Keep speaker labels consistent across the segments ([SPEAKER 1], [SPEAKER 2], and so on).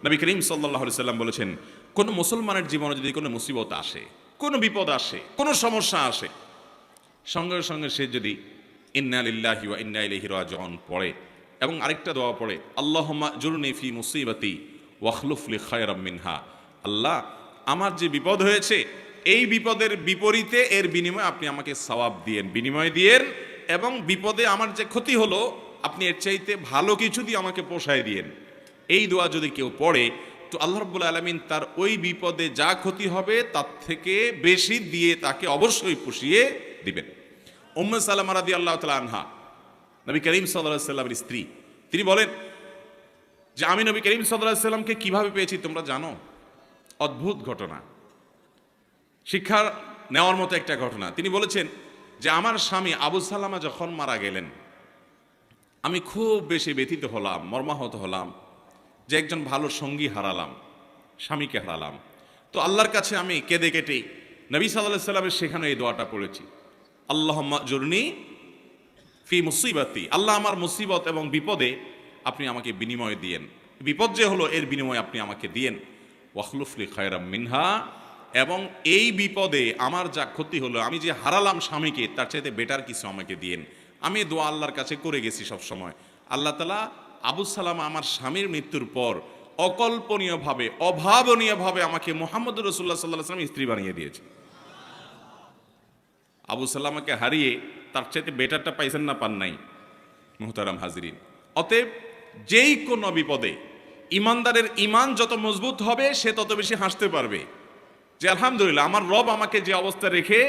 [SPEAKER 1] নবী করিম সাল্লাল্লাহু আলাইহি সাল্লাম বলেছেন, কোন মুসলমানের জীবনে যদি কোনো মুসিবত আসে, কোনো বিপদ আসে, কোনো সমস্যা আসে, সঙ্গে সঙ্গে সে যদি ইন্না লিল্লাহি ওয়া ইন্না ইলাইহি রাজিউন পড়ে এবং আরেকটা দোয়া পড়ে, আল্লাহুম্মা জুরনি ফি মুসিবাতি ওয়াখলুফ লি খায়রাম মিনহা, আল্লাহ আমার যে বিপদ হয়েছে এই বিপদের বিপরীতে এর বিনিময়ে আপনি আমাকে সওয়াব দিয়েন, বিনিময় দিয়েন, এবং বিপদে আমার যে ক্ষতি হলো আপনি এর চাইতে ভালো কিছু দিয়ে আমাকে পোষায় দিয়েন। এই দোয়া যদি কেউ পড়ে তো আল্লাহ রাব্বুল আলামিন তার ওই বিপদে যা ক্ষতি হবে তার থেকে বেশি দিয়ে তাকে অবশ্যই পুষিয়ে দিবেন। উম্মে সালামা রাদিয়াল্লাহু তাআলা আনহা, নবী করিম সাল্লাল্লাহু আলাইহি সাল্লামের স্ত্রী, তিনি বলেন যে আমি নবী করিম সাল্লাল্লাহু আলাইহি সাল্লামকে কিভাবে পেয়েছি তোমরা জানো? অদ্ভুত ঘটনা, শিক্ষা নেওয়ার মতো একটা ঘটনা। তিনি বলেছেন যে আমার স্বামী আবু সালামা যখন মারা গেলেন আমি খুব বেশি ব্যথিত হলাম, মর্মাহত হলাম যে একজন ভালো সঙ্গী হারালাম, স্বামীকে হারালাম। তো আল্লাহর কাছে আমি কেঁদে কেটে নবী সাল্লাল্লাহু আলাইহি সাল্লামের সেখানে এই দোয়াটা পড়েছি, আল্লাহুম্মা জুরনি ফি মুসিবাতি, আল্লাহ আমার মুসিবত এবং বিপদে আপনি আমাকে বিনিময় দিয়েন, বিপদ যে হলো এর বিনিময় আপনি আমাকে দিয়েন, ওয়াখলুফ লি খায়রাম মিনহা, এবং এই বিপদে আমার যা ক্ষতি হলো, আমি যে হারালাম স্বামীকে, তার চাইতে বেটার কিছু আমাকে দিয়েন। আমি দোয়া আল্লাহর কাছে করে গেছি সব সময়। আল্লাহ তাআলা আবু সালামা আমার স্বামীর মৃত্যুর পর অকল্পনীয়ভাবে, অভাবনীয়ভাবে আমাকে মুহাম্মদুর রাসূলুল্লাহ সাল্লাল্লাহু আলাইহি ওয়াসাল্লাম স্ত্রী বানিয়ে দিয়েছে। আবু সালামাকে হারিয়ে তার চাইতে বেটারটা পাইছেন না, পান নাই? মুহতারাম হাজিরিন, অতএব যেই কোনো বিপদে ইমানদারের ইমান যত মজবুত হবে সে তত বেশি হাসতে পারবে যে আলহামদুলিল্লাহ আমার রব আমাকে যে অবস্থা রেখে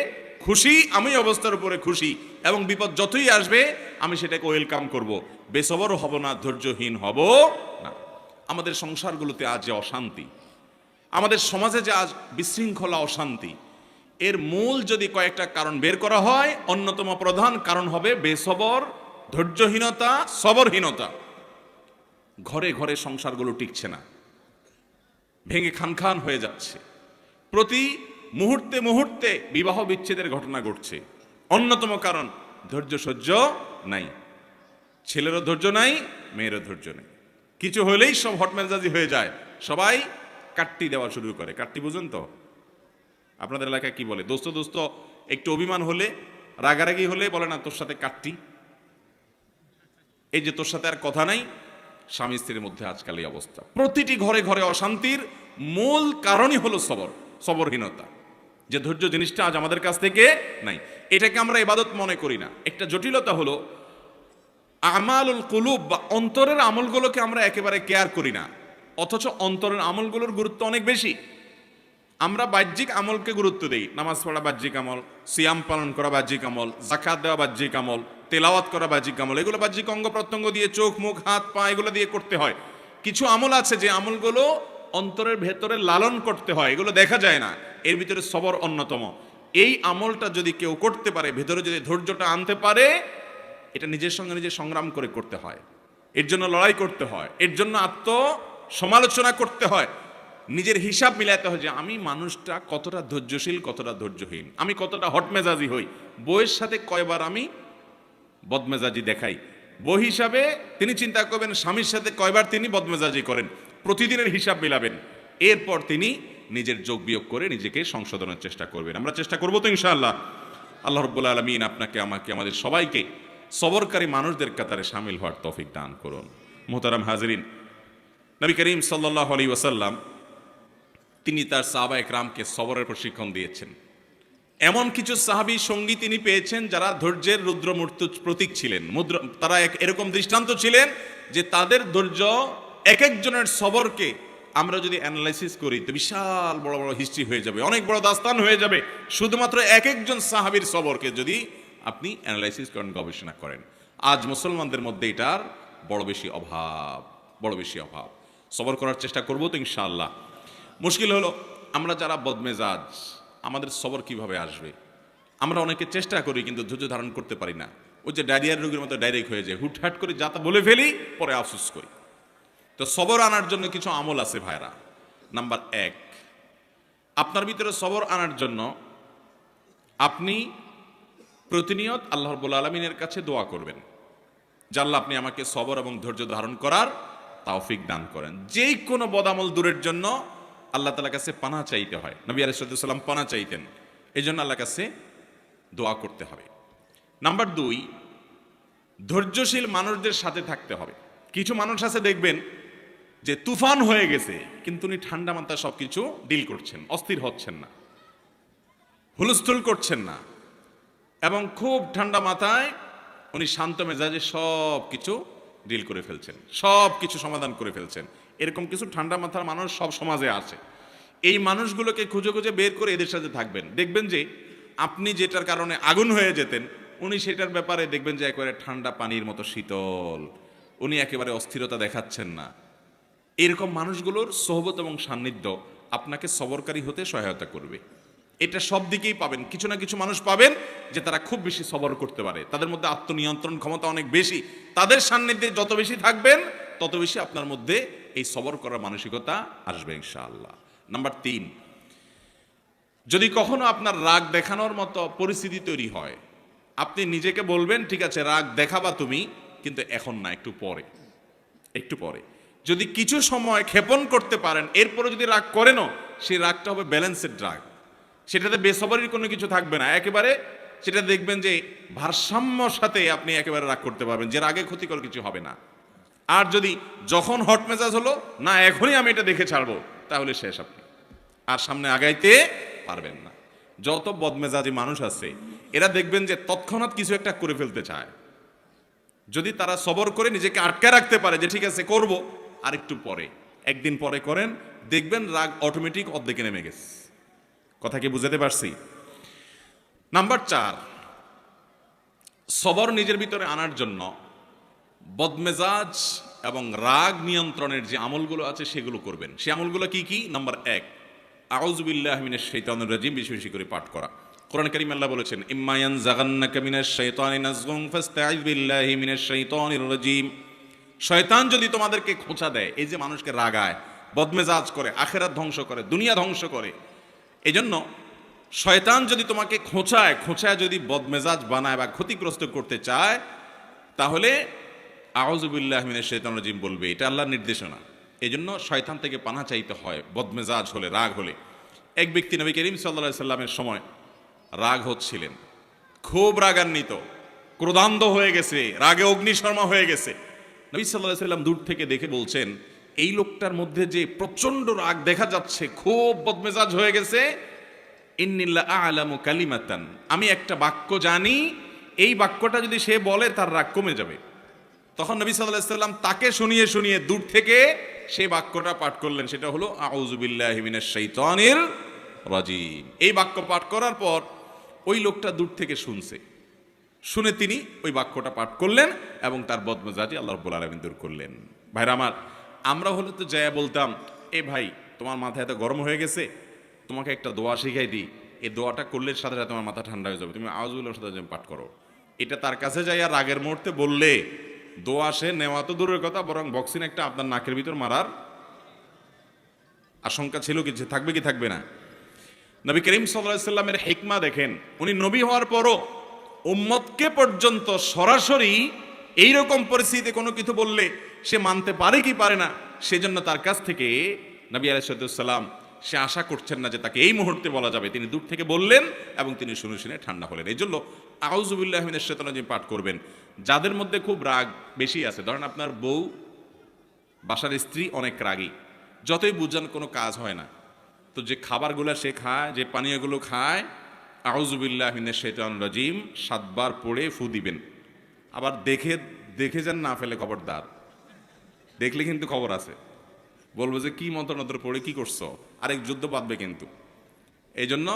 [SPEAKER 1] খুশি, আমি অবস্থার উপরে খুশি, এবং বিপদ যতই আসবে আমি সেটাকে ওয়েলকাম করব, বেসবরও হব না, ধৈর্যহীন হব না। আমাদের সংসারগুলোতে আজ যে অশান্তি, আমাদের সমাজে যে আজ বিশৃঙ্খলা, অশান্তি, এর মূল যদি কয়েকটা কারণ বের করা হয়, অন্যতম প্রধান কারণ হবে বেসবর, ধৈর্যহীনতা, সবরহীনতা। ঘরে ঘরে সংসারগুলো টিকছে না, ভেঙে খান হয়ে যাচ্ছে, প্রতি মুহূর্তে মুহূর্তে বিবাহ বিচ্ছেদের ঘটনা ঘটছে। অন্যতম কারণ ধৈর্য সহ্য নাই, ছেলেরও ধৈর্য নাই, মেয়েরও ধৈর্য নেই, কিছু হলেই সব হটমেজাজি হয়ে যায়, সবাই কাট্টি দেওয়া শুরু করে। কাট্টি বুঝেন তো? আপনাদের এলাকায় কি বলে? দোস্ত দোস্ত একটু অভিমান হলে, রাগারাগি হলে বলে না তোর সাথে কাট্টি, এই যে তোর সাথে আর কথা নাই। স্বামী স্ত্রীর মধ্যে আজকাল এই অবস্থা, প্রতিটি ঘরে ঘরে অশান্তির মূল কারণই হলো সবরহীনতা, যে ধৈর্য জিনিসটা আজ আমাদের কাছ থেকে নাই। এটাকে আমরা ইবাদত মনে করি না। একটা জটিলতা হলো আমালুল কুলুব বা অন্তরের আমলগুলোকে আমরা একেবারে কেয়ার করি না, অথচ অন্তরের আমলগুলোর গুরুত্ব অনেক বেশি। আমরা বাহ্যিক আমলকে গুরুত্ব দেই, নামাজ পড়া বাহ্যিক আমল, সিয়াম পালন করা বাহ্যিক আমল, যাকাত দেওয়া বাহ্যিক আমল, তেলাওয়াত করা বাহ্যিক আমল, এগুলো বাহ্যিক অঙ্গ প্রত্যঙ্গ দিয়ে, চোখ মুখ হাত পা এগুলো দিয়ে করতে হয়। কিছু আমল আছে যে আমলগুলো অন্তরের ভেতরে লালন করতে হয়, এগুলো দেখা যায় না, এর ভিতরে সবর অন্যতম। এই আমলটা যদি কেউ করতে পারে, ভেতরে যদি ধৈর্যটা আনতে পারে, এটা নিজের সঙ্গে নিজে সংগ্রাম করে করতে হয়, এর জন্য লড়াই করতে হয়, এর জন্য সমালোচনা করতে হয়, নিজের হিসাব মিলাতে হয় যে আমি মানুষটা কতটা ধৈর্যশীল, কতটা ধৈর্যহীন, আমি কতটা হটমেজাজি হই, বইয়ের সাথে কয়বার আমি বদমেজাজি দেখাই। বই হিসাবে তিনি চিন্তা করবেন স্বামীর সাথে কয়বার তিনি বদমেজাজি করেন, প্রতিদিনের হিসাব মিলাবেন, এরপর তিনি নিজের যোগ বিয়োগ করে নিজেকে সংশোধনের চেষ্টা করবেন। আমরা চেষ্টা করবো তো ইনশাআল্লাহ। আল্লাহ রাব্বুল আলামিন আপনাকে, আমাকে, আমাদের সবাইকে সবরকারী মানুষদের কাতারে শামিল হওয়ার তৌফিক দান করুন। মুহতারাম হাজিরিন, নবী করিম সাল্লাল্লাহু আলাইহি ওয়াসাল্লাম তিনি তার সাহাবায়ে কেরামকে সবরের প্রশিক্ষণ দিয়েছেন। এমন কিছু সাহাবী সঙ্গী তিনি পেয়েছেন যারা ধৈর্যের রুদ্রমূর্তি প্রতীক ছিলেন, তারা এরকম দৃষ্টান্ত ছিলেন যে তাদের ধৈর্য, এক একজনের সবরকে আমরা যদি অ্যানালাইসিস করি তো বিশাল বড় বড় হিস্ট্রি হয়ে যাবে, অনেক বড় দাস্তান হয়ে যাবে, শুধুমাত্র এক একজন সাহাবীর সবরকে যদি আপনি অ্যানালাইসিস করেন, গবেষণা করেন। আজ মুসলমানদের মধ্যে এটার বড় বেশি অভাব। সবর করার চেষ্টা করবো তো ইনশাআল্লাহ। মুশকিল হলো আমরা যারা বদমেজাজ, আমাদের সবর কিভাবে আসবে? আমরা অনেকে চেষ্টা করি কিন্তু ধৈর্য ধারণ করতে পারি না। ওই যে ডায়রিয়ার রোগীর মতো ডাইরেক্ট হয়ে যায়, হুটহাট করে যা তা বলে ফেলি, পরে আফসোস করি। তো সবর আনার জন্য কিছু আমল আছে ভাইরা। নাম্বার 1, আপনার ভিতরে সবর আনার জন্য আপনি প্রতিনিয়ত আল্লাহ রাব্বুল আলামিনের কাছে দোয়া করবেন যে আল্লাহ আপনি আমাকে সবর এবং ধৈর্য ধারণ করার তৌফিক দান করেন। যেই কোনো বদামল দূরের জন্য আল্লাহ তাআলার কাছে পানাহ চাইতে হয়। নবী আলাইহিস সালাম পানাহ চাইতেন, এই জন্য আল্লাহর কাছে দোয়া করতে হবে। নাম্বার 2, ধৈর্যশীল মানুষদের সাথে থাকতে হবে। কিছু মানুষ আছে দেখবেন যে তুফান হয়ে গেছে, কিন্তু উনি ঠান্ডা মাথায় সব কিছু ডিল করছেন, অস্থির হচ্ছেন না, হুলস্থুল করছেন না, এবং খুব ঠান্ডা মাথায় উনি শান্ত মেজাজে সব কিছু ডিল করে ফেলছেন, সব কিছু সমাধান করে ফেলছেন। এরকম কিছু ঠান্ডা মাথার মানুষ সব সমাজে আছে। এই মানুষগুলোকে খুঁজে খুঁজে বের করে এদের সাথে থাকবেন। দেখবেন যে আপনি যেটার কারণে আগুন হয়ে যেতেন, উনি সেটার ব্যাপারে দেখবেন যে একেবারে ঠান্ডা পানির মতো শীতল, উনি একেবারে অস্থিরতা দেখাচ্ছেন না। এরকম মানুষগুলোর সোহবত এবং সান্নিধ্য আপনাকে সবরকারী হতে সহায়তা করবে। এটা সব দিকেই পাবেন। কিছু না কিছু মানুষ পাবেন যে তারা খুব বেশি সবর করতে পারে, তাদের মধ্যে আত্মনিয়ন্ত্রণ ক্ষমতা অনেক বেশি। তাদের সান্নিধ্যে যত বেশি থাকবেন তত বেশি আপনার মধ্যে এই সবর করার মানসিকতা আসবে ইনশাআল্লাহ। নাম্বার 3, যদি কখনো আপনার রাগ দেখানোর মতো পরিস্থিতি তৈরি হয়, আপনি নিজেকে বলবেন ঠিক আছে রাগ দেখাবা তুমি, কিন্তু এখন না, একটু পরে, একটু পরে। যদি কিছু সময় ক্ষেপণ করতে পারেন, এরপরে যদি রাগ করেনও, সেই রাগটা হবে ব্যালেন্সেড রাগ, সেটাতে বেসবরির কোনো কিছু থাকবে না, একেবারে সেটা দেখবেন যে ভারসাম্যর সাথে আপনি একেবারে রাগ করতে পারবেন, যে রাগে ক্ষতিকর কিছু হবে না। আর যদি যখন হট মেজাজ হলো না এখনই আমি এটা দেখে ছাড়বো, তাহলে শেষ, আপনি আর সামনে আগাইতে পারবেন না। যত বদমেজাজি মানুষ আছে এরা দেখবেন যে তৎক্ষণাৎ কিছু একটা করে ফেলতে চায়। যদি তারা সবর করে নিজেকে আটকে রাখতে পারে যে ঠিক আছে করব, আর একটু পরে, একদিন পরে করেন, দেখবেন রাগ অটোমেটিক অর্ধেকে নেমে গেছে। কথা কি বুঝাতে পারছি? নাম্বার 4, সবর নিজের ভিতরে আনার জন্য বদমেজাজ এবং রাগ নিয়ন্ত্রণের যে আমলগুলো আছে সেগুলো করবেন। সে আমলগুলো কি কি? নাম্বার 1, আউযু বিল্লাহি মিনাশ শাইতানির রাজিম, বেশি বেশি করে পাঠ করা। কোরআন কারীমে আল্লাহ বলেছেন ইম্মা ইয়ানজাগান্নাকা মিনাশ শাইতানি নাজগুন ফাস্তাইয বিল্লাহি মিনাশ শাইতানির রাজিম। শয়তান যদি তোমাদেরকে খোঁচা দেয়, এই যে মানুষকে রাগায়, বদমেজাজ করে, আখিরাত ধ্বংস করে, দুনিয়া ধ্বংস করে, এজন্য শয়তান যদি তোমাকে খোঁচায় যদি বদমেজাজ বানায় বা ক্ষতিগ্রস্ত করতে চায়, তাহলে আউযু বিল্লাহি মিনাশ শাইতানির রাজিম বলবে। এটা আল্লাহর নির্দেশনা। এজন্য শয়তান থেকে পানাহ চাইতে হয় বদমেজাজ হলে, রাগ হলে। এক ব্যক্তি নবী করিম সাল্লাল্লাহু আলাইহি সাল্লামের সময় রাগ হচ্ছিলেন, খুব রাগান্বিত, ক্রোধান্ধ হয়ে গেছে, রাগে অগ্নিশর্মা হয়ে গেছে। নবী সাল্লাল্লাহু আলাইহি সাল্লাম দূর থেকে দেখে বলছেন এই লোকটার মধ্যে যে প্রচন্ড রাগ দেখা যাচ্ছে, খুব বদমেজাজ হয়ে গেছে, ইন্নিল্লা আ'লামু কালিমাতান, আমি একটা বাক্য জানি, এই বাক্যটা যদি সে বলে তার রাগ কমে যাবে। তখন নবী সাল্লাল্লাহু আলাইহি সাল্লাম তাকে শুনিয়ে শুনিয়ে দূর থেকে সেই বাক্যটা পাঠ করলেন, সেটা হলো আউযু বিল্লাহি মিনাশ শাইতানির রাজিম। এই বাক্য পাঠ করার পর ওই লোকটা দূর থেকে শুনছে, শুনে তিনি ওই বাক্যটা পাঠ করলেন এবং তার বদমেজাজি আল্লাহ রাব্বুল আলামিন দূর করলেন। ভাইরা আমার, আমরা হলে তো যায়া বলতাম এ ভাই তোমার মাথা এত গরম হয়ে গেছে, তোমাকে একটা দোয়া শিখাই দিই, এই দোয়াটা করলে সাথে সাথে তোমার মাথা ঠান্ডা হয়ে যাবে, তুমি আউযু বিল্লাহির সাথে পাঠ করো। এটা তার কাছে যাইয়া রাগের মুহূর্তে বললে দোয়া সে নেওয়া তো দূরের কথা, বরং বক্সিন একটা আপনার নাকের ভিতর মারার আশঙ্কা ছিল, কিছু থাকবে কি থাকবে না? নবী করিম সাল্লাল্লাহু আলাইহি সাল্লামের হিকমা দেখেন, উনি নবী হওয়ার পরও উম্মতকে পর্যন্ত সরাসরি এইরকম পরিস্থিতিতে কোনো কিছু বললে সে মানতে পারে কি পারে না, সেজন্য তার কাছ থেকে নবী আলাইহিস সালাম সে আশা করছেন না যে তাকে এই মুহূর্তে বলা যাবে, তিনি দূর থেকে বললেন এবং তিনি শুনে শুনে ঠান্ডা হলেন। এই জন্য আউযু বিল্লাহি মিনাশ শাইতানির রাজিম পাঠ করবেন। যাদের মধ্যে খুব রাগ বেশি আছে, ধরেন আপনার বউ, বাসার স্ত্রী অনেক রাগী, যতই বুঝান কোনো কাজ হয় না, তো যে খাবারগুলো সে খায়, যে পানীয়গুলো খায়, আউযু বিল্লাহি মিনাশ শাইতানির রাজিম 7 বার পড়ে ফু দিবেন। আবার দেখে যান না ফেলে, খবরদার, দেখলে কিন্তু খবর আছে, বলবো যে কি মন্ত্র পড়ে কি করছো, আরেক যুদ্ধ বাঁধবে কিন্তু। এই জন্য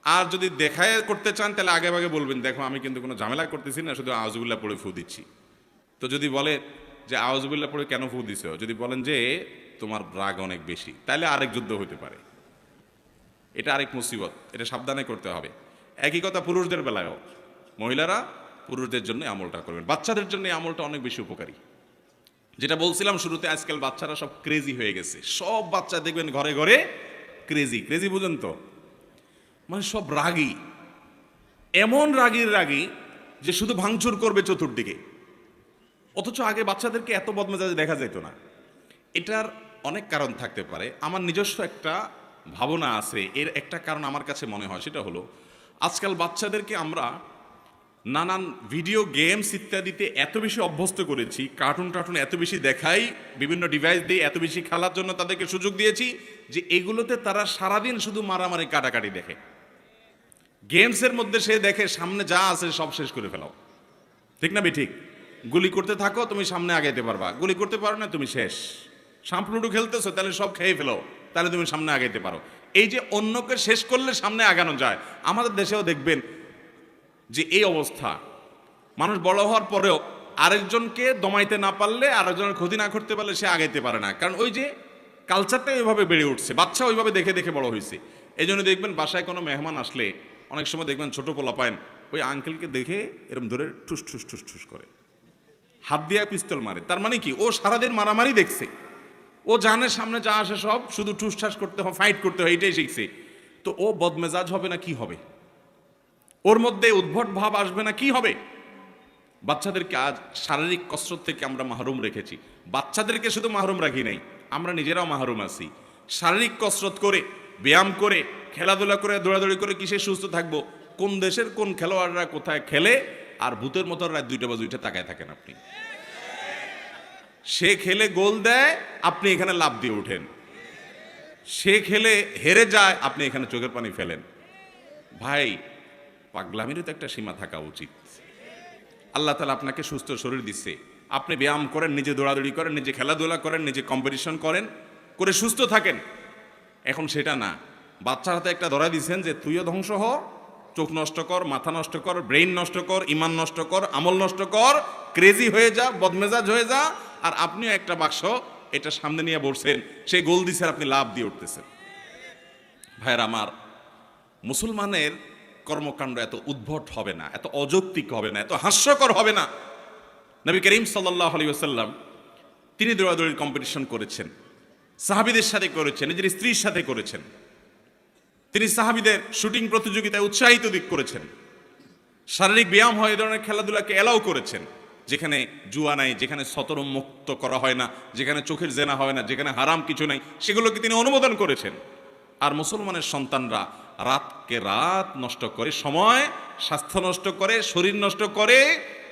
[SPEAKER 1] আর যদি দেখায় করতে চান তাহলে আগে আগে বলবেন দেখো আমি কিন্তু কোনো ঝামেলা করতেছি না, শুধু আউযু বিল্লাহ পড়ে ফু দিচ্ছি। তো যদি বলে যে আউযু বিল্লাহ পড়ে কেন ফু দিছো, যদি বলেন যে তোমার রাগ অনেক বেশি, তাহলে আরেক যুদ্ধ হতে পারে, এটা আরেক মুসিবত, এটা সাবধানে করতে হবে। একই কথা পুরুষদের বেলায়ও, মহিলারা পুরুষদের জন্য আমলটা করবেন। বাচ্চাদের জন্য এই আমলটা অনেক বেশি উপকারী। যেটা বলছিলাম শুরুতে, আজকাল বাচ্চারা সব ক্রেজি হয়ে গেছে, সব বাচ্চা দেখবেন ঘরে ঘরে ক্রেজি বুঝেন তো, মানে সব রাগী, এমন রাগী যে শুধু ভাঙচুর করবে চতুর্দিকে, অথচ আগে বাচ্চাদেরকে এত বদমেজাজ দেখা যেত না। এটার অনেক কারণ থাকতে পারে। আমার নিজস্ব একটা ভাবনা আছে। এর একটা কারণ আমার কাছে মনে হয়, সেটা হলো আজকাল বাচ্চাদেরকে আমরা নানান ভিডিও গেমস ইত্যাদিতে এত বেশি অভ্যস্ত করেছি, কার্টুন টার্টুন এত বেশি দেখাই, বিভিন্ন ডিভাইস দিয়ে এত বেশি খেলার জন্য তাদেরকে সুযোগ দিয়েছি যে এগুলোতে তারা সারাদিন শুধু মারামারি কাটাকাটি দেখে। গেমসের মধ্যে সে দেখে সামনে যা আছে সব শেষ করে ফেলাও, ঠিক না ঠিক? গুলি করতে থাকো, তুমি সামনে আগাইতে পারবা। গুলি করতে পারো না, তুমি শেষ। সাপ লুডু খেলতেছো, তাহলে সব খেয়ে ফেলো, তাহলে তুমি সামনে আগাইতে পারো। এই যে অন্যকে শেষ করলে সামনে আগানো যায়, আমাদের দেশেও দেখবেন যে এই অবস্থা। মানুষ বড় হওয়ার পরেও আরেকজনকে দমাইতে না পারলে, আরেকজনের ক্ষতি না করতে পারলে সে আগাইতে পারে না। কারণ ওই যে কালচারটা ওইভাবে বেড়ে উঠছে, বাচ্চা ওইভাবে দেখে দেখে বড় হয়েছে। এই জন্য দেখবেন বাসায় কোনো মেহমান আসলে অনেক সময় দেখবেন ছোট পোলা পায়েন ওই আঙ্কেলকে দেখে এরকম ধরে ঠুস ঠুস ঠুস ঠুস করে হাত দিয়ে পিস্তল মারে। তার মানে কি, ও সারাদিন মারামারি দেখছে, ও জানে সামনে যা আসে সব শুধু ঠুসঠাস করতে হয়, ফাইট করতে হয়, এটাই শিখছে। তো ও বদমেজাজ হবে না কি হবে? ওর মধ্যে উদ্ভট ভাব আসবে না কি হবে? বাচ্চাদেরকে আজ শারীরিক কসরত থেকে আমরা মাহরুম রেখেছি। বাচ্চাদেরকে শুধু মাহরুম রাখি নাই, আমরা নিজেরাও মাহরুম আছি। শারীরিক কসরত করে, ব্যায়াম করে, খেলাধুলা করে, দৌড়াদৌড়ি করে কিসে সুস্থ থাকবো? কোন দেশের কোন খেলোয়াড়রা কোথায় খেলে, আর ভূতের মতো রাত 2টা বা 2টা তাকায় থাকেন আপনি। সে খেলে গোল দেয়, আপনি এখানে লাফ দিয়ে ওঠেন। সে খেলে হেরে যায়, আপনি এখানে চোখের পানি ফেলেন। ভাই, পাগলামিরও তো একটা সীমা থাকা উচিত। আল্লাহ তাআলা আপনাকে সুস্থ শরীর দিচ্ছে, আপনি ব্যায়াম করেন, নিজে দৌড়াদৌড়ি করেন, নিজে খেলাধুলা করেন, নিজে কম্পিটিশন করেন, করে সুস্থ থাকেন। এখন সেটা না, বাচ্চার হাতে একটা ধরা দিচ্ছেন যে তুইও ধ্বংস হ, চোখ নষ্ট কর, মাথা নষ্ট কর, ব্রেইন নষ্ট কর, ইমান নষ্ট কর, আমল নষ্ট কর, ক্রেজি হয়ে যা, বদমেজাজ হয়ে যা। আর আপনিও একটা বাক্স এটা সামনে নিয়ে বসছেন, সেই গোল দিচ্ছেন, আপনি লাভ দিয়ে উঠতেছেন। ভাইয়ের আমার, মুসলমানের কর্মকাণ্ড এত উদ্ভট হবে না, এত অযৌক্তিক হবে না, এত হাস্যকর হবে না। নবী করিম সাল্লাল্লাহু আলাইহি ওয়াসাল্লাম তিনি দৌড়াদৌড়ির কম্পিটিশন করেছেন, সাহাবীদের সাথে করেছেন, নিজের স্ত্রীর সাথে করেছেন। তিনি সাহাবীদের শুটিং প্রতিযোগিতায় উৎসাহিত দিক করেছেন। শারীরিক ব্যায়াম হয়, এই ধরনের খেলাধুলাকে এলাও করেছেন, যেখানে জুয়া নাই, যেখানে সতর মুক্ত করা হয় না, যেখানে চোখের জেনা হয় না, যেখানে হারাম কিছু নাই, সেগুলোকে তিনি অনুমোদন করেছেন। আর মুসলমানের সন্তানরা রাতকে রাত নষ্ট করে, সময় স্বাস্থ্য নষ্ট করে, শরীর নষ্ট করে,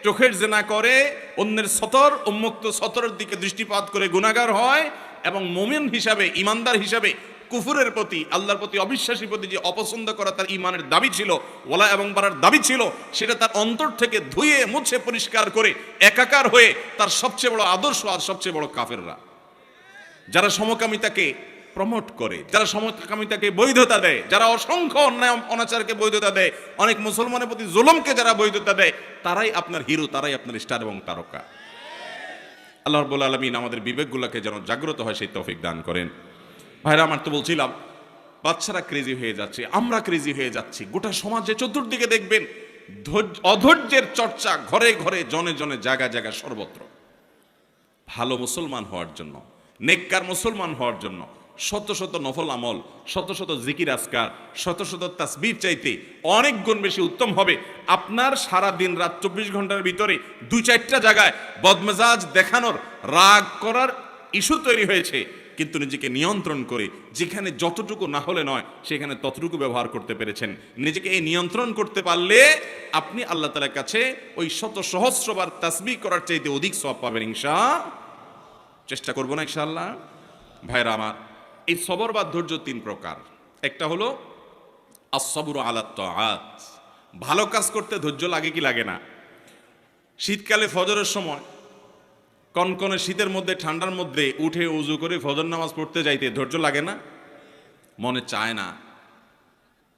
[SPEAKER 1] চোখের জেনা করে, অন্যের সতর উন্মুক্ত সতরের দিকে দৃষ্টিপাত করে গুনাহগার হয়। এবং মুমিন হিসাবে, ইমানদার হিসাবে কুফুরের প্রতি, আল্লাহর প্রতি অবিশ্বাসী প্রতি যে অপছন্দ করা তার ইমানের দাবি ছিল, ওয়ালা এবং বারার দাবি ছিল, সেটা তার অন্তর থেকে ধুয়ে মুছে পরিষ্কার করে একাকার হয়ে তার সবচেয়ে বড় আদর্শ আর সবচেয়ে বড় কাফেররা। যারা সমকামিতাকে প্রমোট করে, যারা সমকামিতাকে বৈধতা দেয়, যারা অসংখ্য অন্যায় অনাচারকে বৈধতা দেয়, অনেক মুসলমানের প্রতি জুলুমকে যারা বৈধতা দেয়, তারাই আপনার হিরো, তারাই আপনার স্টার এবং তারকা। আল্লাহ রাব্বুল আলামিন আমাদের বিবেকগুলোকে যেন জাগ্রত হয় সেই তৌফিক দান করেন। ভাইরা আমার, তো বলছিলাম বাচ্চারা ক্রেজি হয়ে যাচ্ছে, আমরা ক্রেজি হয়ে যাচ্ছি। গোটা সমাজে চতুর্দিকে দেখবেন অধৈর্যের চর্চা, ঘরে ঘরে, জনে জনে, জায়গায় জায়গায়, সর্বত্র। ভালো মুসলমান হওয়ার জন্য, নেককার মুসলমান হওয়ার জন্য শত শত নফল আমল, শত শত জিকির আজকার, শত শত তাসবিহ চাইতে অনেক গুণ বেশি উত্তম হবে আপনার সারা দিন রাত 24 ঘন্টার ভিতরে 2-4টা জায়গায় বদমেজাজ দেখানোর, রাগ করার ইস্যু তৈরি হয়েছে, কিন্তু নিজেকে নিয়ন্ত্রণ করে যেখানে যতটুকু না হলে নয় সেখানে ততটুকু ব্যবহার করতে পেরেছেন। নিজেকে এই নিয়ন্ত্রণ করতে পারলে আপনি আল্লাহ তাআলার কাছে ওই শত সহস্রবার তাসবিহ করার চাইতে অধিক সওয়াব পাবেন ইনশাআল্লাহ। চেষ্টা করবো না ইনশাআল্লাহ? ভাইরা আমার, এই সবর বা ধৈর্য 3 প্রকার। একটা হলো আস-সাবরু আলা তাআত, ভালো কাজ করতে ধৈর্য লাগে কি লাগে না? শীতকালে ফজরের সময়, কনকনে শীতের মধ্যে, ঠান্ডার মধ্যে উঠে উজু করে ফজর নামাজ পড়তে যাইতে ধৈর্য লাগে না? মনে চায় না,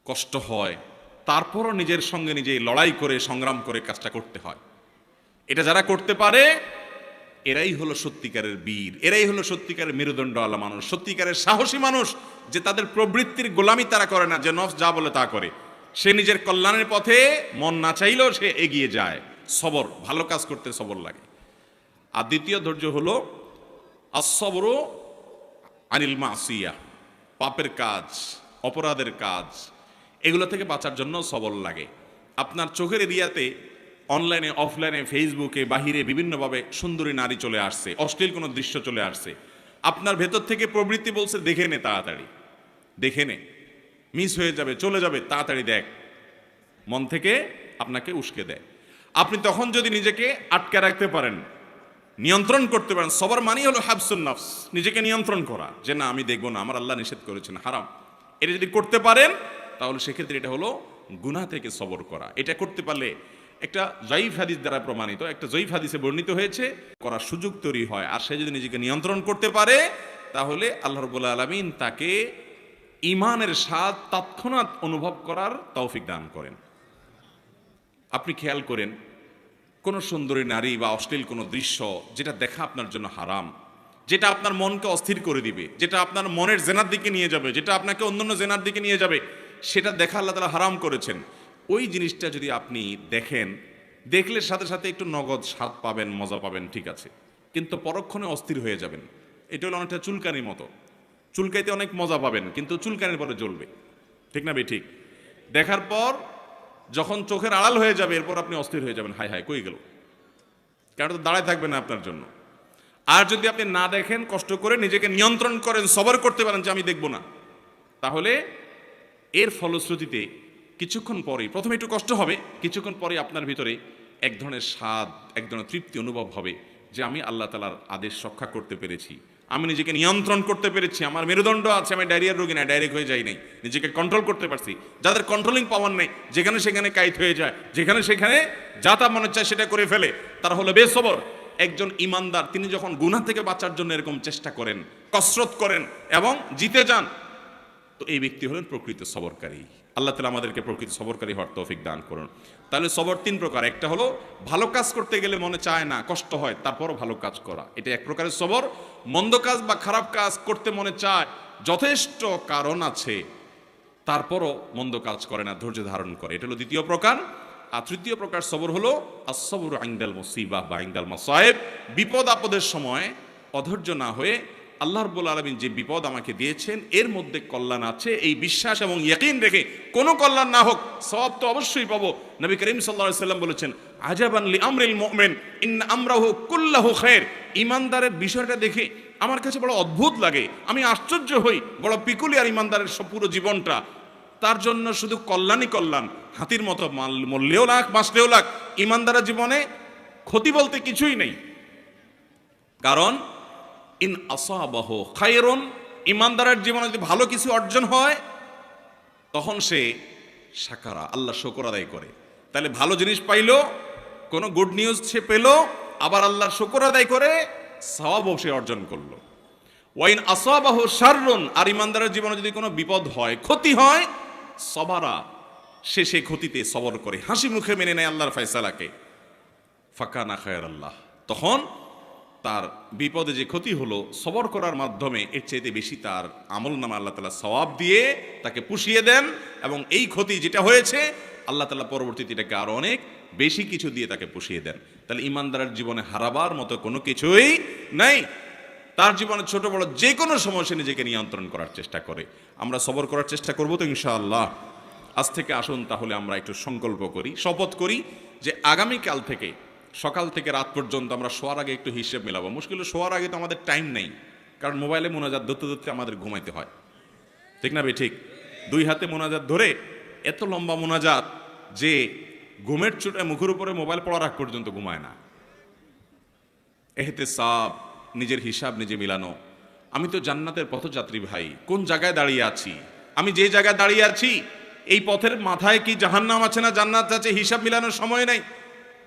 [SPEAKER 1] কষ্ট হয়, তারপরও নিজের সঙ্গে নিজে লড়াই করে, সংগ্রাম করে কাজটা করতে হয়। এটা যারা করতে পারে এরাই হলো সত্যিকারের বীর, এরাই হলো সত্যিকারের মেরুদণ্ডওয়ালা মানুষ, সত্যিকারের সাহসী মানুষ, যে তাদের প্রবৃত্তির গোলামি তারা করে না, যে নফস যা বলে তা করে। সে নিজের কল্যাণের পথে মন না চাইলেও সে এগিয়ে যায়। সবর, ভালো কাজ করতে সবর লাগে। আর দ্বিতীয় ধৈর্য হলো আস-সাবরু আনিল মাসিয়া, পাপের কাজ, অপরাধের কাজ, এগুলো থেকে বাঁচার জন্য সবর লাগে। আপনার চোখের এরিয়াতে অনলাইনে অফলাইনে ফেসবুকে বাহিরে বিভিন্নভাবে সুন্দরী নারী চলে আসছে, অশ্লীল কোনো দৃশ্য চলে আসছে, আপনার ভেতর থেকে প্রবৃত্তি বলছে দেখে নে, তাড়াতাড়ি দেখে নে, মিস হয়ে যাবে, চলে যাবে, তাড়াতাড়ি দেখ, মন থেকে আপনাকে উস্কে দেয়। আপনি তখন যদি নিজেকে আটকে রাখতে পারেন, নিয়ন্ত্রণ করতে পারেন, সবার মানেই হলো হাবসুন নফস, নিজেকে নিয়ন্ত্রণ করা, যে না আমি দেখবো না, আমার আল্লাহ নিষেধ করেছেন হারাম, এটা যদি করতে পারেন তাহলে সেক্ষেত্রে এটা হলো গুনাহ থেকে সবর করা। এটা করতে পারলে একটা জয়ীফ হাদিস দ্বারা প্রমাণিত, একটা জয়ীফ হাদিসে বর্ণিত হয়েছে, করার সুযোগ তৈরি হয়। আর সে যদি নিজেকে নিয়ন্ত্রণ করতে পারে তাহলে আল্লাহ রাব্বুল আলামিন তাকে ঈমানের স্বাদ তৎক্ষণাৎ অনুভব করার তৌফিক দান করেন। আপনি খেয়াল করেন, কোনো সুন্দরী নারী বা অশ্লীল কোনো দৃশ্য যেটা দেখা আপনার জন্য হারাম, যেটা আপনার মনকে অস্থির করে দিবে, যেটা আপনার মনের জেনার দিকে নিয়ে যাবে, যেটা আপনাকে অন্যান্য জেনার দিকে নিয়ে যাবে, সেটা দেখা আল্লাহ তাআলা হারাম করেছেন। ওই জিনিসটা যদি আপনি দেখেন, দেখলে সাথে সাথে একটু নগদ স্বাদ পাবেন, মজা পাবেন, ঠিক আছে, কিন্তু পরক্ষণে অস্থির হয়ে যাবেন। এটা হলো অনেকটা চুলকানির মতো, চুলকাইতে অনেক মজা পাবেন কিন্তু চুলকানির পরে জ্বলবে, ঠিক না বে ঠিক? দেখার পর যখন চোখের আড়াল হয়ে যাবে এরপর আপনি অস্থির হয়ে যাবেন, হায় হায় কই গেল, কারণ তো দাঁড়ায় থাকবে না আপনার জন্য। আর যদি আপনি না দেখেন, কষ্ট করে নিজেকে নিয়ন্ত্রণ করেন, সবর করতে পারেন যে আমি দেখব না, তাহলে এর ফলশ্রুতিতে কিছুক্ষণ পরেই, প্রথমে একটু কষ্ট হবে, কিছুক্ষণ পরে আপনার ভিতরে এক ধরনের স্বাদ, এক ধরনের তৃপ্তি অনুভব হবে যে আমি আল্লাহ তাআলার আদেশ রক্ষা করতে পেরেছি, আমি নিজেকে নিয়ন্ত্রণ করতে পেরেছি, আমার মেরুদণ্ড আছে, আমি ডায়রিয়ার রোগী না, ডাইরেক্ট হয়ে যাই নাই, নিজেকে কন্ট্রোল করতে পারছি। যাদের কন্ট্রোলিং পাওয়ার নেই, যেখানে সেখানে কাইত হয়ে যায়, যেখানে সেখানে যা তা মনে চায় সেটা করে ফেলে, তারা হলো বেসবর। একজন ইমানদার তিনি যখন গুনাহ থেকে বাঁচার জন্য এরকম চেষ্টা করেন, কসরত করেন এবং জিতে যান, তো এই ব্যক্তি হলেন প্রকৃত সবরকারী। আল্লাহ তাআলা আমাদেরকে প্রকৃত সবরকারী হওয়ার তৌফিক দান করুন। তাহলে সবর তিন প্রকার। একটা হলো ভালো কাজ করতে গেলে মনে চায় না, কষ্ট হয়, তারপরও ভালো কাজ করা, এটা এক প্রকারের সবর। মন্দ কাজ বা খারাপ কাজ করতে মনে চায়, যথেষ্ট কারণ আছে, তারপরও মন্দ কাজ করে না, ধৈর্য ধারণ করে, এটা হলো দ্বিতীয় প্রকার। আর তৃতীয় প্রকার সবর হলো আস-সবরু ইনদাল মুসিবাহ বা ইনদাল মাসায়েব, বিপদ আপদের সময় অধৈর্য না হয়ে আল্লাহ রাব্বুল আলামিন যে বিপদ আমাকে দিয়েছেন এর মধ্যে কল্যাণ আছে, এই বিশ্বাস এবং ইয়াকিন রেখে কোনো কল্যাণ না হোক, সওয়াব তো অবশ্যই পাবো। নবী করিম সাল্লাল্লাহু আলাইহি সাল্লাম বলেছেন, আজাবান লি আমরিল মুমিন ইন্না আমরাহু কুল্লাহু খায়র। ইমানদারের বিষয়টা দেখে আমার কাছে বড় অদ্ভুত লাগে, আমি আশ্চর্য হই, বড় পিকুলিয়ার ইমানদারের পুরো জীবনটা, তার জন্য শুধু কল্যাণই কল্যাণ, হাতির মতো মরলেও লাখ, বাঁচলেও লাখ, ইমানদারের জীবনে ক্ষতি বলতে কিছুই নেই। কারণ ইন আসাবাহু খায়রুন, ইমানদারের জীবনে যদি ভালো কিছু অর্জন হয় তখন সে শাকারা, আল্লাহ শুকর আদায় করে। তাহলে ভালো জিনিস পাইলো, কোনো গুড নিউজ সে পেল, আবার আল্লাহর শুকর আদায় করে সওয়াবও সে অর্জন করলো। ওয়াইন আসাবাহু শাররুন, আর ইমানদারের জীবনে যদি কোনো বিপদ হয়, ক্ষতি হয়, সবারা, সে সেই ক্ষতিতে সবর করে, হাসি মুখে মেনে নেয় আল্লাহর ফয়সালাকে। ফাকানা খায়রাল্লাহ, তখন তার বিপদে যে ক্ষতি হলো সবর করার মাধ্যমে এর চাইতে বেশি তার আমলনামা আল্লাহ তাআলা সওয়াব দিয়ে তাকে পুষিয়ে দেন, এবং এই ক্ষতি যেটা হয়েছে আল্লাহ তাআলা পরবর্তীতে এটাকে আরো অনেক বেশি কিছু দিয়ে তাকে পুষিয়ে দেন। তাহলে ইমানদারের জীবনে হারাবার মতো কোনো কিছুই নাই। তার জীবনে ছোট বড় যে কোনো সময় সে নিজেকে নিয়ন্ত্রণ করার চেষ্টা করে। আমরা সবর করার চেষ্টা করব তো ইনশাআল্লাহ। আজ থেকে আসুন তাহলে আমরা একটু সংকল্প করি, শপথ করি যে আগামীকাল থেকে সকাল থেকে রাত পর্যন্ত আমরা শোয়ার আগে একটু হিসেব মেলাবো। মুশকিল শোয়ার আগে তো আমাদের টাইম নেই, কারণ মোবাইলে মোনাজাত ধরতে ধরতে আমাদের ঘুমাইতে হয়, ঠিক না ভাই ঠিক? দুই হাতে মোনাজাত ধরে এত লম্বা মোনাজাত যে ঘুমের চোটে মুখের উপরে মোবাইল পড়ার আগ পর্যন্ত ঘুমায় না। এহতেসাব, নিজের হিসাব নিজে মিলানো। আমি তো জান্নাতের পথযাত্রী ভাই, কোন জায়গায় দাঁড়িয়ে আছি? আমি যে জায়গায় দাঁড়িয়ে আছি এই পথের মাথায় কি জাহান্নাম আছে না জান্নাত আছে? হিসাব মিলানোর সময় নেই।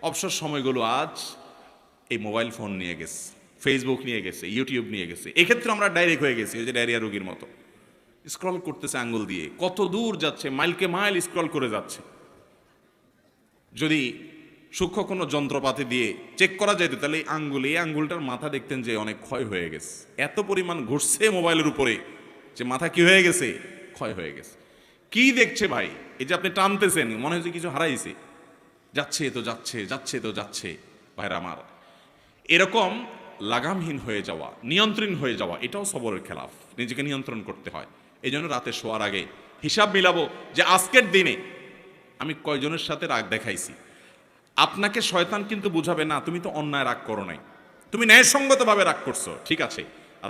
[SPEAKER 1] অবসর সময়গুলো আজ এই মোবাইল ফোন নিয়ে গেছে, ফেসবুক নিয়ে গেছে, ইউটিউব নিয়ে গেছে। এক্ষেত্রে আমরা ডাইরেক্ট হয়ে গেছি, ওই যে ডায়রিয়া রোগীর মতো স্ক্রল করতেছে আঙ্গুল দিয়ে, কত দূর যাচ্ছে, মাইলকে মাইল স্ক্রল করে যাচ্ছে। যদি সূক্ষ্ম কোনো যন্ত্রপাতি দিয়ে চেক করা যেত তাহলে এই আঙ্গুলটার মাথা দেখতেন যে অনেক ক্ষয় হয়ে গেছে। এত পরিমাণ ঘুরছে মোবাইলের উপরে যে মাথা কি হয়ে গেছে, ক্ষয় হয়ে গেছে। কি দেখছে ভাই? এই যে আপনি টানতেছেন, মনে হচ্ছে কিছু হারাইছে, যাচ্ছে তো যাচ্ছে, যাচ্ছে তো যাচ্ছে। ভাইরা আমার, এরকম লাগামহীন হয়ে যাওয়া, নিয়ন্ত্রণ হয়ে যাওয়া, এটাও সবরের খেলাফ। নিজেকে নিয়ন্ত্রণ করতে হয়। এই জন্য রাতে শোয়ার আগে হিসাব মিলাবো যে আজকের দিনে আমি কয়জনের সাথে রাগ দেখাইছি, আপনাকে শয়তান কিন্তু বুঝাবে না তুমি তো অন্যায় রাগ করো নাই, তুমি ন্যায়সঙ্গতভাবে রাগ করছো, ঠিক আছে,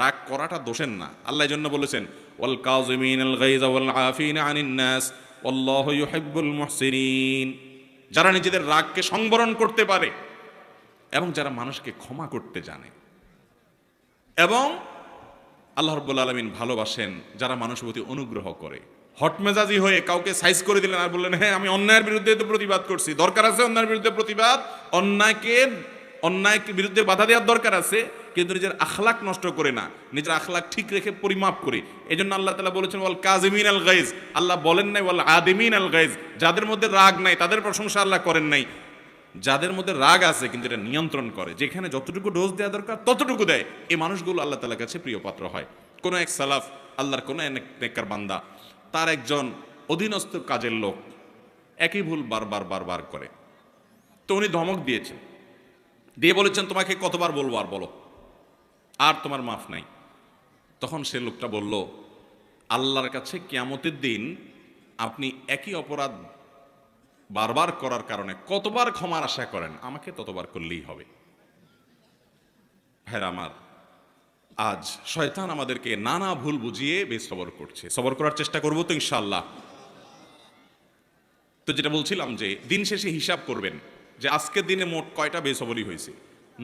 [SPEAKER 1] রাগ করাটা দোষের না। আল্লাহ জন্য বলেছেন ওয়াল কাযিমিনাল গায়যা ওয়াল আফিনা আনিন নাস আল্লাহু ইউহিব্বুল মুহসিনিন, যারা নিজেদের রাগকে সংবরণ করতে পারে এবং যারা মানুষকে ক্ষমা করতে জানে। এবং আল্লাহ রাব্বুল আলামিন ভালোবাসেন যারা মানুষের প্রতি অনুগ্রহ করে। হটমেজাজি হয়ে কাউকে সাইজ করে দিলেন আর বললেন হ্যাঁ আমি অন্যায়ের বিরুদ্ধে তো প্রতিবাদ করছি, দরকার আছে অন্যায়ের বিরুদ্ধে প্রতিবাদ, অন্যায়কে বিরুদ্ধে বাধা দেওয়ার দরকার আছে, কিন্তু নিজের আখলাক নষ্ট করে না, নিজের আখলাক ঠিক রেখে পরিমাপ করে। এই জন্য আল্লাহ তাআলা বলেছেন ওয়াল কাযিমিন আল গাইজ, আল্লাহ বলেন নাই ওয়াল আদিমিন আল গাইজ, যাদের মধ্যে রাগ নাই তাদের প্রশংসা আল্লাহ করেন নাই, যাদের মধ্যে রাগ আছে কিন্তু এটা নিয়ন্ত্রণ করে, যেখানে যতটুকু ডোজ দেওয়া দরকার ততটুকু দেয়, এই মানুষগুলো আল্লাহ তাআলার কাছে প্রিয় পাত্র হয়। কোন এক সালাফ, আল্লাহর কোন এক নেককার বান্দা, তার একজন অধীনস্থ কাজের লোক একই ভুল বারবার বারবার করে, তো উনি ধমক দিয়েছেন, দিয়ে বলেছেন তোমাকে কতবার বলবো আর বলো, আর তোমার মাফ নাই। তখন সে লোকটা বলল আল্লাহর কাছে কিয়ামতের দিন আপনি একই অপরাধ বারবার করার কারণে কতবার ক্ষমার আশা করেন, আমাকে ততবার করলেই হবে। ভাইরা আমার, আজ শয়তান আমাদেরকে নানা ভুল বুঝিয়ে বেসবর করছে, সবর করার চেষ্টা করবো তো ইনশাআল্লাহ। তো যেটা বলছিলাম যে দিন শেষে হিসাব করবেন যে আজকের দিনে মোট কয়টা বেসবরই হয়েছে,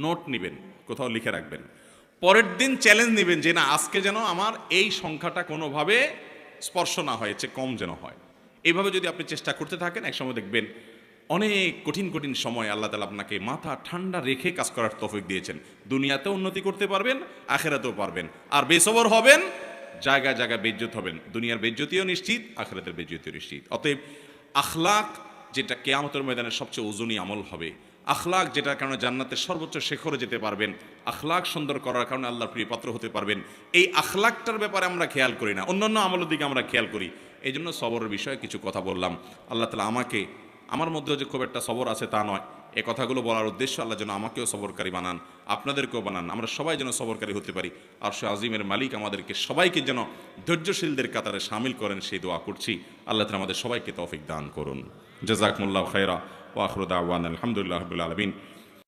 [SPEAKER 1] নোট নিবেন, কোথাও লিখে রাখবেন। পরের দিন চ্যালেঞ্জ নেবেন যে না আজকে যেন আমার এই সংখ্যাটা কোনোভাবে স্পর্শ না হয়েছে, কম যেন হয়। এইভাবে যদি আপনি চেষ্টা করতে থাকেন একসময় দেখবেন অনেক কঠিন কঠিন সময় আল্লাহ তাআলা আপনাকে মাথা ঠান্ডা রেখে কাজ করার তৌফিক দিয়েছেন। দুনিয়াতেও উন্নতি করতে পারবেন, আখিরাতেও পারবেন। আর বেসবর হবেন, জায়গায় জায়গায় বেইজ্জত হবেন, দুনিয়ার বেইজ্জতিও নিশ্চিত, আখিরাতের বেইজ্জতিও নিশ্চিত। অতএব আখলাক যেটা কিয়ামতের ময়দানের সবচেয়ে ওজনী আমল হবে, আখলাক যেটার কারণে জান্নাতের সর্বোচ্চ শিখরে যেতে পারবেন, আখলাক সুন্দর করার কারণে আল্লাহর প্রিয় পাত্র হতে পারবেন, এই আখলাকটার ব্যাপারে আমরা খেয়াল করি না, অন্যান্য আমলের দিকে আমরা খেয়াল করি। এই জন্য সবরের বিষয়ে কিছু কথা বললাম। আল্লাহ তাআলা আমাকে, আমার মধ্যেও যে খুব একটা সবর আছে তা নয়, এই কথাগুলো বলার উদ্দেশ্য আল্লাহ যেন আমাকেও সবরকারী বানান, আপনাদেরকেও বানান, আমরা সবাই যেন সবরকারী হতে পারি। আরশে আজিমের মালিক আমাদেরকে সবাইকে যেন ধৈর্যশীলদের কাতারে শামিল করেন, সেই দোয়া করছি। আল্লাহ তাআলা আমাদের সবাইকে তৌফিক দান করুন। জাযাকুমুল্লাহু খায়রা ওয়া আখিরু দাওয়ানা আলহামদুলিল্লাহি রাব্বিল আলামিন।